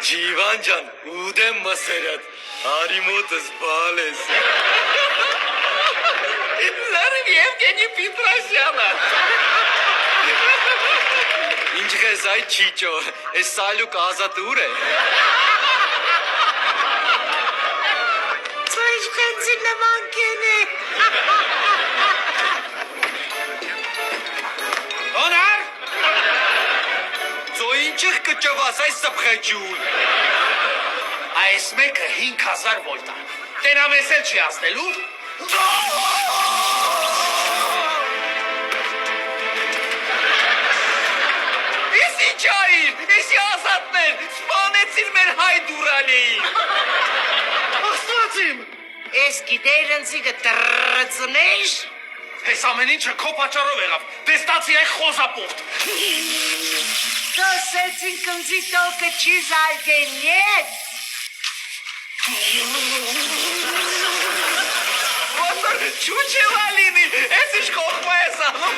Ջիվանջան, ուդեմ մսերդ, արիմոտս բալես։ Լարև Եվգենի Պիտրոսյանը։ Ինչ ես այ չիճո, ես սալյուկ ազատուր է։ Ծույշ խենցի նման կեն է։ Հոնար։ Ծո ինչեղ կճվաս այս սպխեջուլ։ Այս մեկը 5000 վոլտ է։ Տենամես էլ չի ասնելու։ Ես ինչ այր, եսի ազատներ, սպանեցին մեր հայ դուրալեին։ Աստված իմ։ Ես գիտեր ընցիկը տրծնեշ։ Ես ամեն ինչը քո պատճառով եղավ, դեստացի այ խոզապորտ։ Դոսեցին կնձի տոկը չի զարգեն ետ։ Ոսր չուչ է լալինի, ես ինչ կողմա ես անում։